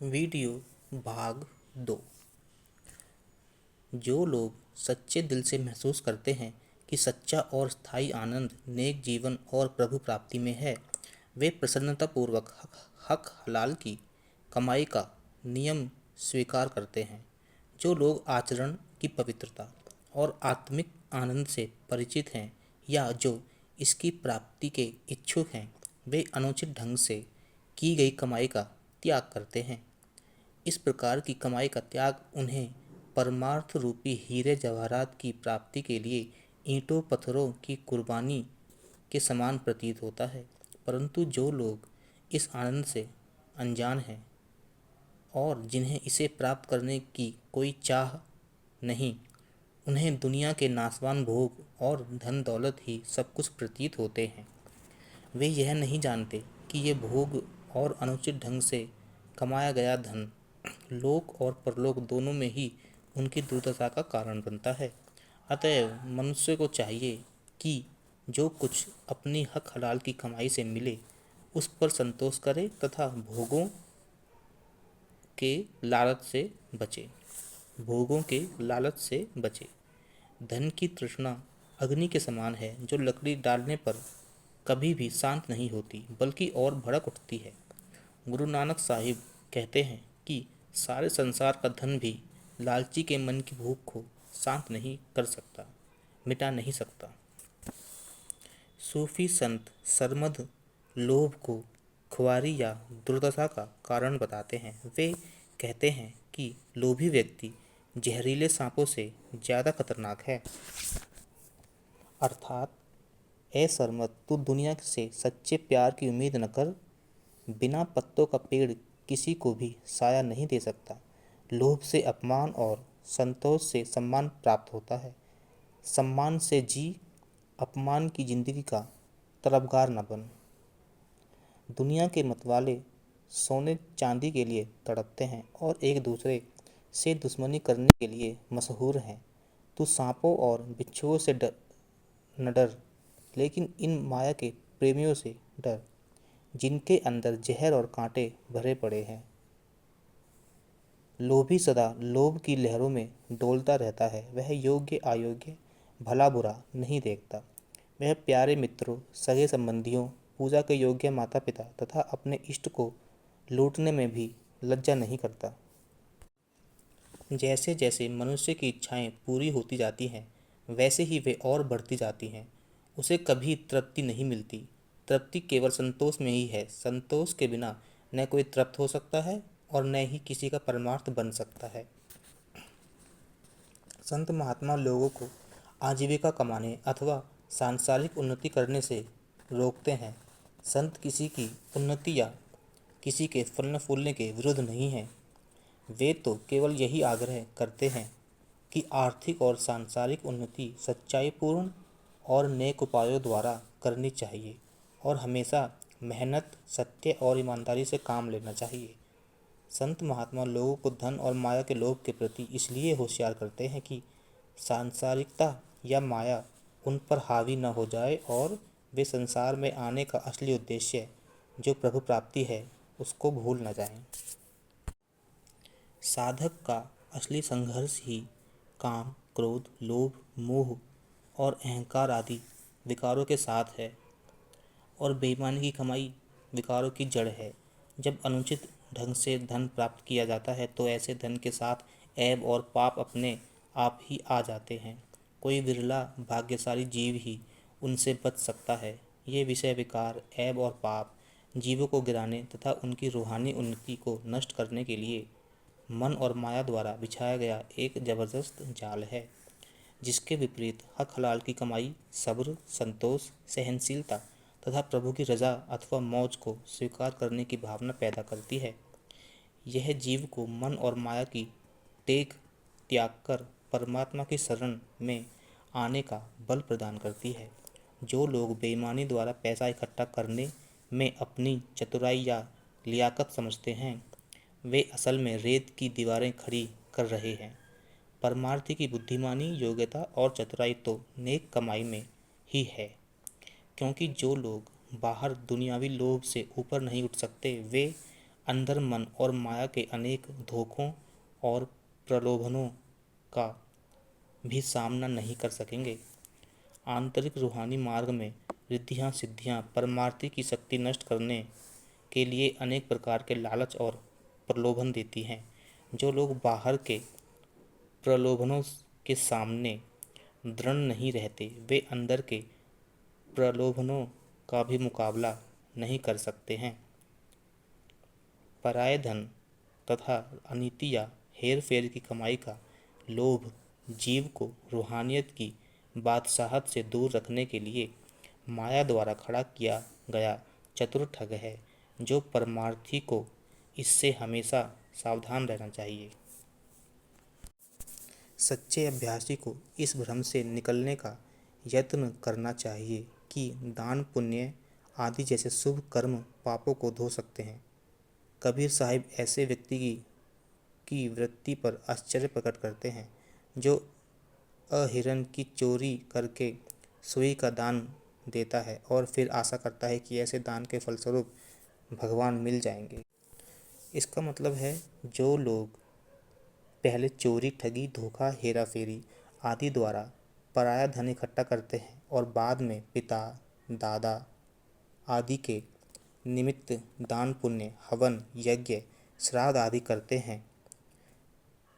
Video भाग 2। जो लोग सच्चे दिल से महसूस करते हैं कि सच्चा और स्थायी आनंद नेक जीवन और प्रभु प्राप्ति में है, वे प्रसन्नतापूर्वक हक हलाल की कमाई का नियम स्वीकार करते हैं। जो लोग आचरण की पवित्रता और आत्मिक आनंद से परिचित हैं या जो इसकी प्राप्ति के इच्छुक हैं, वे अनुचित ढंग से की गई कमाई का त्याग करते हैं। इस प्रकार की कमाई का त्याग उन्हें परमार्थ रूपी हीरे जवाहरात की प्राप्ति के लिए ईंटों पत्थरों की कुर्बानी के समान प्रतीत होता है। परंतु जो लोग इस आनंद से अनजान हैं और जिन्हें इसे प्राप्त करने की कोई चाह नहीं, उन्हें दुनिया के नाशवान भोग और धन दौलत ही सब कुछ प्रतीत होते हैं। वे यह नहीं जानते कि ये भोग और अनुचित ढंग से कमाया गया धन लोक और परलोक दोनों में ही उनकी दुर्दशा का कारण बनता है। अतएव मनुष्य को चाहिए कि जो कुछ अपनी हक हलाल की कमाई से मिले उस पर संतोष करे तथा भोगों के लालच से बचे। धन की तृष्णा अग्नि के समान है जो लकड़ी डालने पर कभी भी शांत नहीं होती बल्कि और भड़क उठती है। गुरु नानक साहिब कहते हैं कि सारे संसार का धन भी लालची के मन की भूख को शांत नहीं कर सकता, मिटा नहीं सकता। सूफी संत सरमद लोभ को खुआरी या दुर्दशा का कारण बताते हैं। वे कहते हैं कि लोभी व्यक्ति जहरीले सांपों से ज़्यादा खतरनाक है। अर्थात, ए सरमद, तू दुनिया से सच्चे प्यार की उम्मीद न कर। बिना पत्तों का पेड़ किसी को भी साया नहीं दे सकता। लोभ से अपमान और संतोष से सम्मान प्राप्त होता है। सम्मान से जी, अपमान की जिंदगी का तलबगार न बन। दुनिया के मतवाले सोने चांदी के लिए तड़पते हैं और एक दूसरे से दुश्मनी करने के लिए मशहूर हैं। तू सांपों और बिच्छुओं से न डर, लेकिन इन माया के प्रेमियों से डर, जिनके अंदर जहर और कांटे भरे पड़े हैं। लोभी सदा लोभ की लहरों में डोलता रहता है। वह योग्य अयोग्य, भला बुरा नहीं देखता। वह प्यारे मित्रों, सगे संबंधियों, पूजा के योग्य माता पिता तथा अपने इष्ट को लूटने में भी लज्जा नहीं करता। जैसे जैसे मनुष्य की इच्छाएं पूरी होती जाती हैं, वैसे ही वे और बढ़ती जाती हैं। उसे कभी तृप्ति नहीं मिलती। तृप्ति केवल संतोष में ही है। संतोष के बिना न कोई तृप्त हो सकता है और न ही किसी का परमार्थ बन सकता है। संत महात्मा लोगों को आजीविका कमाने अथवा सांसारिक उन्नति करने से रोकते हैं। संत किसी की उन्नति या किसी के फलने फूलने के विरुद्ध नहीं हैं। वे तो केवल यही आग्रह करते हैं कि आर्थिक और सांसारिक उन्नति सच्चाईपूर्ण और नेक उपायों द्वारा करनी चाहिए और हमेशा मेहनत, सत्य और ईमानदारी से काम लेना चाहिए। संत महात्मा लोगों को धन और माया के लोभ के प्रति इसलिए होशियार करते हैं कि सांसारिकता या माया उन पर हावी न हो जाए और वे संसार में आने का असली उद्देश्य, जो प्रभु प्राप्ति है, उसको भूल न जाएं। साधक का असली संघर्ष ही काम, क्रोध, लोभ, मोह और अहंकार आदि विकारों के साथ है और बेईमानी की कमाई विकारों की जड़ है। जब अनुचित ढंग से धन प्राप्त किया जाता है तो ऐसे धन के साथ ऐब और पाप अपने आप ही आ जाते हैं। कोई विरला भाग्यशाली जीव ही उनसे बच सकता है। ये विषय विकार, ऐब और पाप जीवों को गिराने तथा उनकी रूहानी उन्नति को नष्ट करने के लिए मन और माया द्वारा बिछाया गया एक जबरदस्त जाल है, जिसके विपरीत हक हलाल की कमाई सब्र, संतोष, सहनशीलता तथा प्रभु की रजा अथवा मौज को स्वीकार करने की भावना पैदा करती है। यह जीव को मन और माया की टेक त्याग कर परमात्मा की शरण में आने का बल प्रदान करती है। जो लोग बेईमानी द्वारा पैसा इकट्ठा करने में अपनी चतुराई या लियाकत समझते हैं, वे असल में रेत की दीवारें खड़ी कर रहे हैं। परमार्थी की बुद्धिमानी, योग्यता और चतुराई तो नेक कमाई में ही है, क्योंकि जो लोग बाहर दुनियावी लोभ से ऊपर नहीं उठ सकते, वे अंदर मन और माया के अनेक धोखों और प्रलोभनों का भी सामना नहीं कर सकेंगे। आंतरिक रूहानी मार्ग में रिद्धियाँ सिद्धियाँ परमार्थी की शक्ति नष्ट करने के लिए अनेक प्रकार के लालच और प्रलोभन देती हैं। जो लोग बाहर के प्रलोभनों के सामने दृढ़ नहीं रहते, वे अंदर के प्रलोभनों का भी मुकाबला नहीं कर सकते हैं। पराये धन तथा अनीति या हेर फेर की कमाई का लोभ जीव को रूहानियत की बादशाहत से दूर रखने के लिए माया द्वारा खड़ा किया गया चतुर ठग है, जो परमार्थी को इससे हमेशा सावधान रहना चाहिए। सच्चे अभ्यासी को इस भ्रम से निकलने का यत्न करना चाहिए कि दान पुण्य आदि जैसे शुभ कर्म पापों को धो सकते हैं। कबीर साहिब ऐसे व्यक्ति की वृत्ति पर आश्चर्य प्रकट करते हैं जो अहिरन की चोरी करके सुई का दान देता है और फिर आशा करता है कि ऐसे दान के फलस्वरूप भगवान मिल जाएंगे। इसका मतलब है जो लोग पहले चोरी, ठगी, धोखा, हेरा फेरी आदि द्वारा पराया धन इकट्ठा करते हैं और बाद में पिता, दादा आदि के निमित्त दान पुण्य, हवन, यज्ञ, श्राद्ध आदि करते हैं,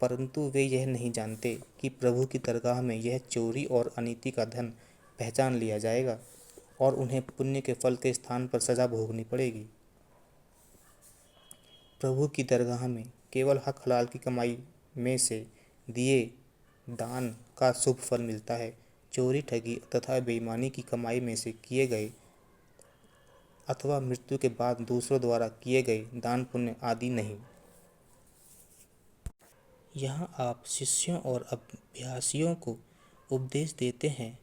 परंतु वे यह नहीं जानते कि प्रभु की दरगाह में यह चोरी और अनीति का धन पहचान लिया जाएगा और उन्हें पुण्य के फल के स्थान पर सजा भोगनी पड़ेगी। प्रभु की दरगाह में केवल हक हलाल की कमाई में से दिए दान का शुभ फल मिलता है। चोरी, ठगी तथा बेईमानी की कमाई में से किए गए अथवा मृत्यु के बाद दूसरों द्वारा किए गए दान पुण्य आदि नहीं। यहाँ आप शिष्यों और अभ्यासियों को उपदेश देते हैं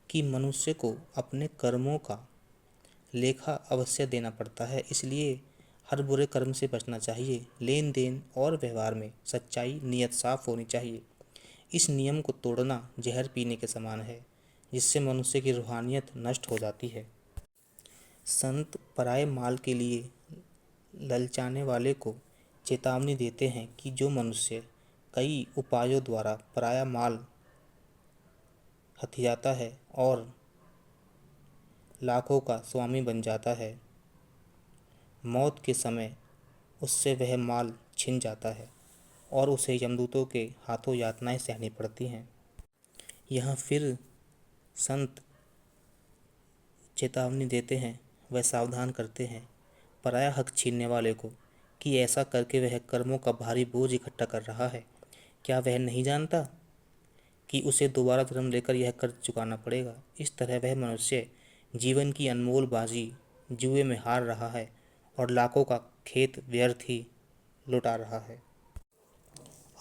कि मनुष्य को अपने कर्मों का लेखा अवश्य देना पड़ता है, इसलिए हर बुरे कर्म से बचना चाहिए। लेन देन और व्यवहार में सच्चाई, नियत साफ होनी चाहिए। इस नियम को तोड़ना जहर पीने के समान है, जिससे मनुष्य की रूहानियत नष्ट हो जाती है। संत पराये माल के लिए ललचाने वाले को चेतावनी देते हैं कि जो मनुष्य कई उपायों द्वारा पराया माल हथियाता है और लाखों का स्वामी बन जाता है, मौत के समय उससे वह माल छिन जाता है और उसे यमदूतों के हाथों यातनाएं सहनी पड़ती हैं। यहाँ फिर संत चेतावनी देते हैं, वह सावधान करते हैं पराया हक छीनने वाले को कि ऐसा करके वह कर्मों का भारी बोझ इकट्ठा कर रहा है। क्या वह नहीं जानता कि उसे दोबारा जन्म लेकर यह कर्ज चुकाना पड़ेगा? इस तरह वह मनुष्य जीवन की अनमोल बाजी जुए में हार रहा है और लाखों का खेत व्यर्थ ही लुटा रहा है।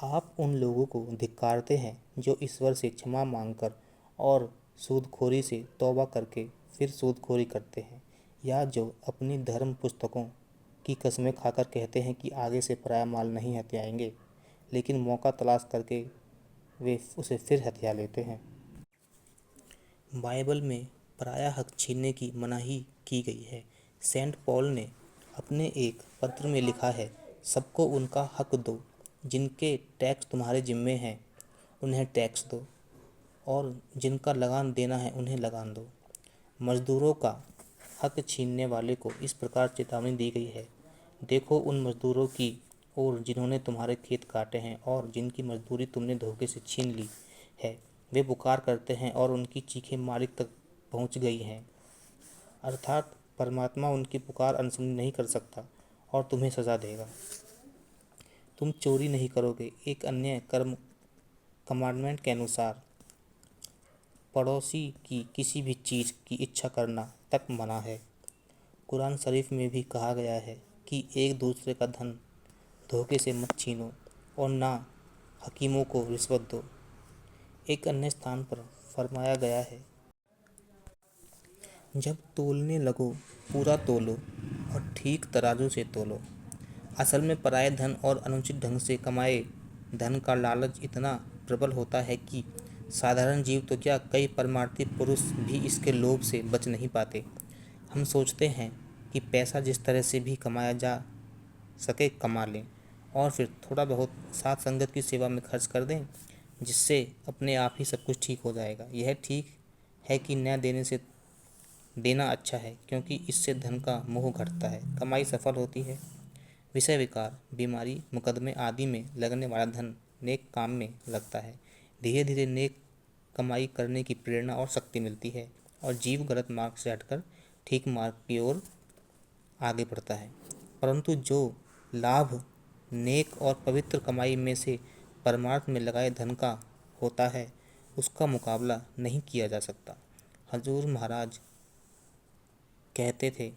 आप उन लोगों को धिक्कारते हैं जो ईश्वर से क्षमा मांगकर और सूदखोरी से तौबा करके फिर सूदखोरी करते हैं, या जो अपनी धर्म पुस्तकों की कसमें खाकर कहते हैं कि आगे से पराया माल नहीं हथियाएंगे, लेकिन मौका तलाश करके वे उसे फिर हथिया लेते हैं। बाइबल में पराया हक छीनने की मनाही की गई है। सेंट पॉल ने अपने एक पत्र में लिखा है, सबको उनका हक दो, जिनके टैक्स तुम्हारे जिम्मे हैं उन्हें टैक्स दो और जिनका लगान देना है उन्हें लगान दो। मजदूरों का हक छीनने वाले को इस प्रकार चेतावनी दी गई है, देखो उन मजदूरों की ओर जिन्होंने तुम्हारे खेत काटे हैं और जिनकी मजदूरी तुमने धोखे से छीन ली है। वे पुकार करते हैं और उनकी चीखें मालिक तक पहुंच गई हैं, अर्थात परमात्मा उनकी पुकार अनसुनी नहीं कर सकता और तुम्हें सज़ा देगा। तुम चोरी नहीं करोगे एक अन्य कर्म कमांडमेंट के अनुसार पड़ोसी की किसी भी चीज़ की इच्छा करना तक मना है। कुरान शरीफ में भी कहा गया है कि एक दूसरे का धन धोखे से मत छीनो और ना हकीमों को रिश्वत दो। एक अन्य स्थान पर फरमाया गया है, जब तोलने लगो पूरा तोलो और ठीक तराजू से तोलो। असल में पराये धन और अनुचित ढंग से कमाए धन का लालच इतना प्रबल होता है कि साधारण जीव तो क्या, कई परमार्थी पुरुष भी इसके लोभ से बच नहीं पाते। हम सोचते हैं कि पैसा जिस तरह से भी कमाया जा सके कमा लें और फिर थोड़ा बहुत साथ संगत की सेवा में खर्च कर दें, जिससे अपने आप ही सब कुछ ठीक हो जाएगा। यह ठीक है कि न देने से देना अच्छा है, क्योंकि इससे धन का मोह घटता है, कमाई सफल होती है। विषय विकार, बीमारी, मुकदमे आदि में लगने वाला धन नेक काम में लगता है। धीरे धीरे नेक कमाई करने की प्रेरणा और शक्ति मिलती है और जीव गलत मार्ग से हटकर ठीक मार्ग की ओर आगे बढ़ता है। परंतु जो लाभ नेक और पवित्र कमाई में से परमार्थ में लगाए धन का होता है, उसका मुकाबला नहीं किया जा सकता। हजूर महाराज कहते थे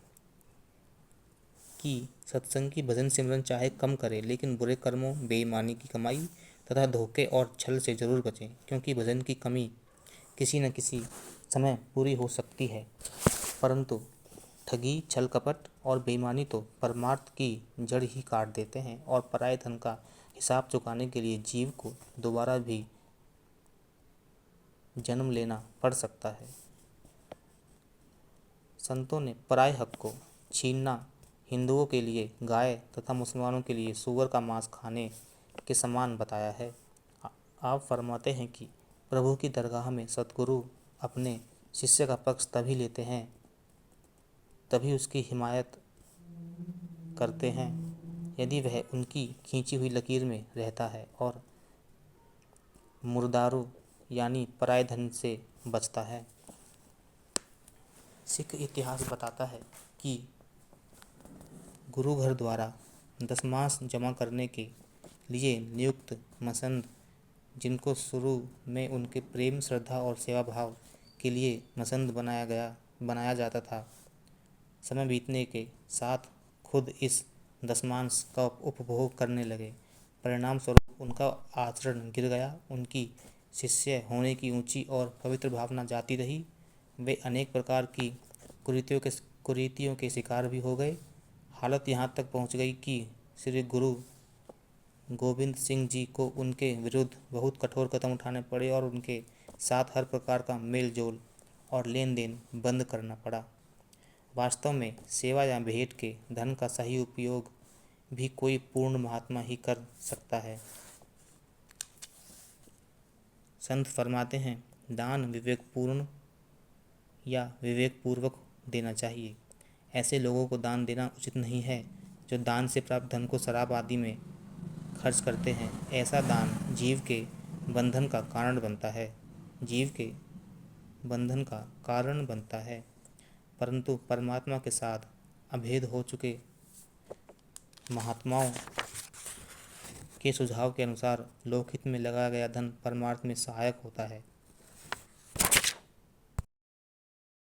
कि सत्संगी भजन सिमरन चाहे कम करे, लेकिन बुरे कर्मों, बेईमानी की कमाई तथा धोखे और छल से जरूर बचें, क्योंकि भजन की कमी किसी न किसी समय पूरी हो सकती है, परंतु ठगी, छल कपट और बेईमानी तो परमार्थ की जड़ ही काट देते हैं और पराये धन का हिसाब चुकाने के लिए जीव को दोबारा भी जन्म लेना पड़ सकता है। संतों ने पराये हक को छीनना हिंदुओं के लिए गाय तथा मुसलमानों के लिए सूअर का मांस खाने के समान बताया है। आप फरमाते हैं कि प्रभु की दरगाह में सद्गुरु अपने शिष्य का पक्ष तभी लेते हैं, तभी उसकी हिमायत करते हैं, यदि वह उनकी खींची हुई लकीर में रहता है और मुर्दारू यानी पराये धन से बचता है। सिख इतिहास बताता है कि गुरु घर द्वारा दशमांश जमा करने के लिए नियुक्त मसंद, जिनको शुरू में उनके प्रेम, श्रद्धा और सेवा भाव के लिए मसंद बनाया जाता था, समय बीतने के साथ खुद इस दशमांश का उपभोग करने लगे। परिणाम स्वरूप उनका आचरण गिर गया, उनकी शिष्य होने की ऊंची और पवित्र भावना जाती रही। वे अनेक प्रकार की कुरीतियों के शिकार भी हो गए। हालत यहाँ तक पहुँच गई कि श्री गुरु गोविंद सिंह जी को उनके विरुद्ध बहुत कठोर कदम उठाने पड़े और उनके साथ हर प्रकार का मेल जोल और लेन देन बंद करना पड़ा। वास्तव में सेवा या भेंट के धन का सही उपयोग भी कोई पूर्ण महात्मा ही कर सकता है। संत फरमाते हैं, दान विवेकपूर्ण या विवेकपूर्वक देना चाहिए। ऐसे लोगों को दान देना उचित नहीं है जो दान से प्राप्त धन को शराब आदि में खर्च करते हैं। ऐसा दान जीव के बंधन का कारण बनता है, परंतु परमात्मा के साथ अभेद हो चुके महात्माओं के सुझाव के अनुसार लोकहित में लगाया गया धन परमार्थ में सहायक होता है।